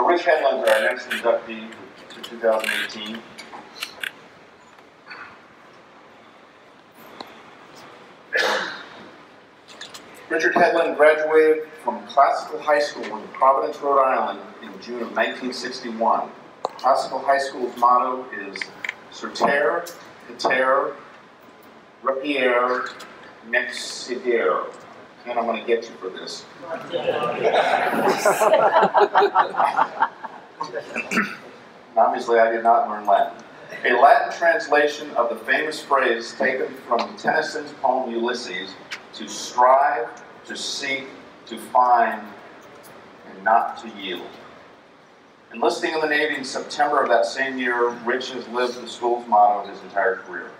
So Rich Hedelund is our next inductee for 2018. Richard Hedelund graduated from Classical High School in Providence, Rhode Island in June of 1961. Classical High School's motto is Surter, Heter, Repier, Nexider. And I'm going to get you for this. Obviously, I did not learn Latin. A Latin translation of the famous phrase taken from Tennyson's poem Ulysses, to strive, to seek, to find, and not to yield. Enlisting in the Navy in September of that same year, Rich has lived the school's motto his entire career.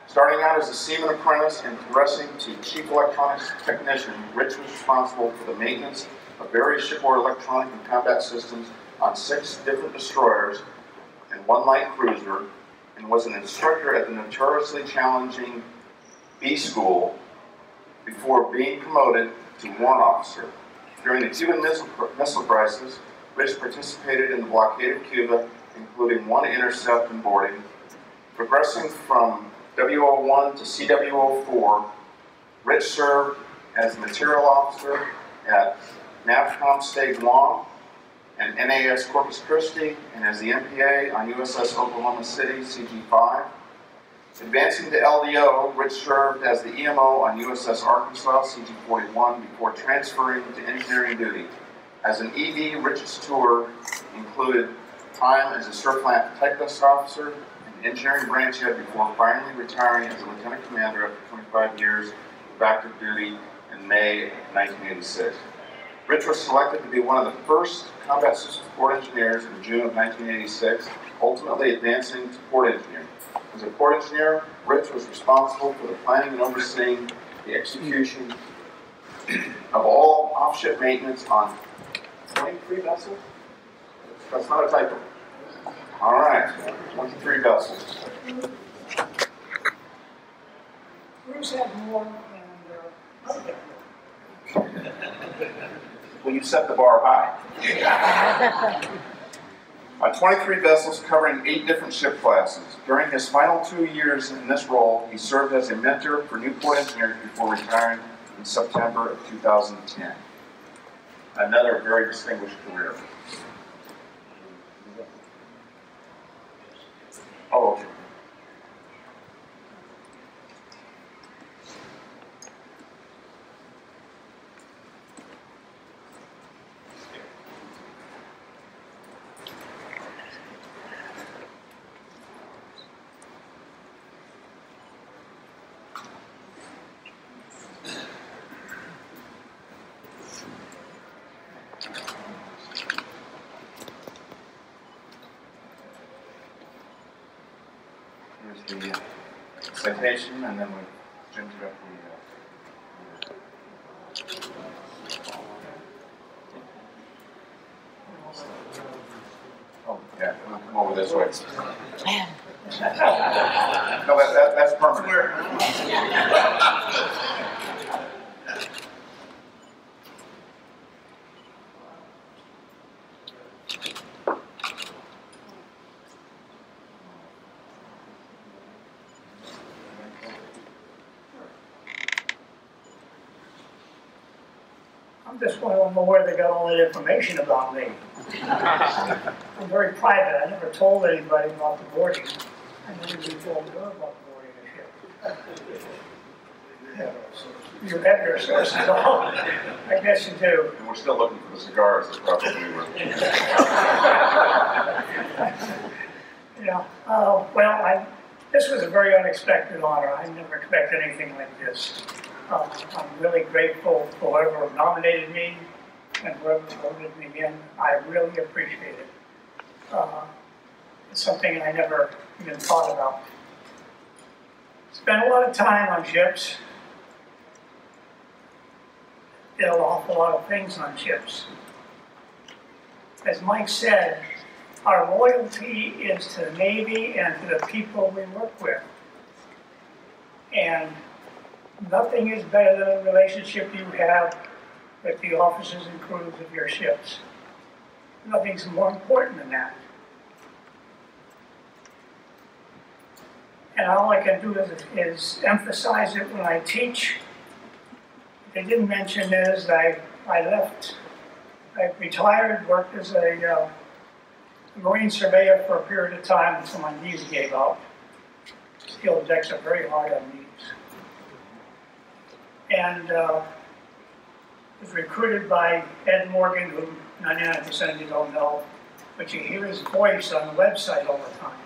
Starting out as a seaman apprentice and progressing to chief electronics technician, Rich was responsible for the maintenance of various shipboard electronic and combat systems on 6 different destroyers and 1 light cruiser, and was an instructor at the notoriously challenging B School before being promoted to warrant officer. During the Cuban Missile Crisis, Rich participated in the blockade of Cuba, including 1 intercept and boarding. Progressing from WO1 to CWO4, Rich served as material officer at NAVCOM Stay Guam and NAS Corpus Christi, and as the MPA on USS Oklahoma City, CG-5. Advancing to LDO, Rich served as the EMO on USS Arkansas, CG-41, before transferring to engineering duty. As an ED, Rich's tour included time as a surflant type desk officer and engineering branch head before finally retiring as a lieutenant commander after 25 years of active duty in May of 1986. Rich was selected to be one of the first combat systems port engineers in June of 1986, ultimately advancing to port engineer. As a port engineer, Rich was responsible for the planning and overseeing the execution of all off-ship maintenance on 23 vessels? That's not a typo. All right, 23 vessels. Bruce had more and other than Well, you set the bar high. 23 vessels covering 8 different ship classes. During his final 2 years in this role, he served as a mentor for new port engineers before retiring in September of 2010. Another very distinguished career. Oh, okay. Here's the citation, and then we ginger up oh, yeah, we'll come over this way. No, that's permanent. I'm just want to know where they got all that information about me. I'm very private. I never told anybody about the boarding. I never even told her about the boarding of the ship. Yeah, so you have your sources all. I guess you do. And we're still looking for the cigars that probably were. Yeah. Well, this was a very unexpected honor. I never expected anything like this. I'm really grateful for whoever nominated me and whoever voted me in. I really appreciate it. It's something I never even thought about. Spent a lot of time on ships. Did an awful lot of things on ships. As Mike said, our loyalty is to the Navy and to the people we work with. And nothing is better than the relationship you have with the officers and crews of your ships. Nothing's more important than that. And all I can do is emphasize it when I teach. What they didn't mention is I retired, worked as a marine surveyor for a period of time until my knees gave out. Steel decks are very hard on knees. And was recruited by Ed Morgan, who 99% of you don't know, but you hear his voice on the website all the time,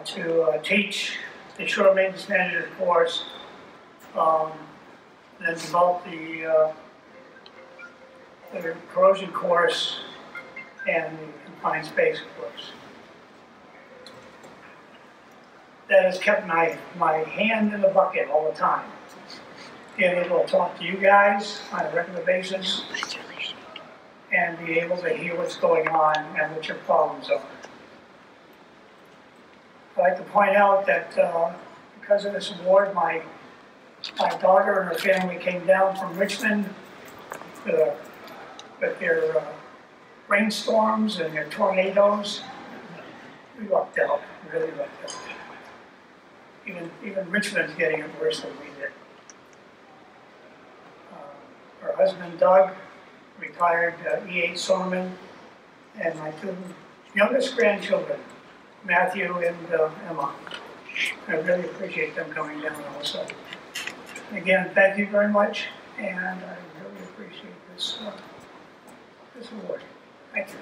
to teach the shore maintenance manager course, and then develop the corrosion course and the confined space course. That has kept my hand in the bucket all the time. Being able to talk to you guys on a regular basis and be able to hear what's going on and what your problems are. I'd like to point out that because of this award, my daughter and her family came down from Richmond with their rainstorms and their tornadoes. We lucked out, really lucked out. Even Richmond's getting it worse than we did. Her husband, Doug, retired E8 Sorman, and my two youngest grandchildren, Matthew and Emma. I really appreciate them coming down also. And again, thank you very much, and I really appreciate this award. Thank you.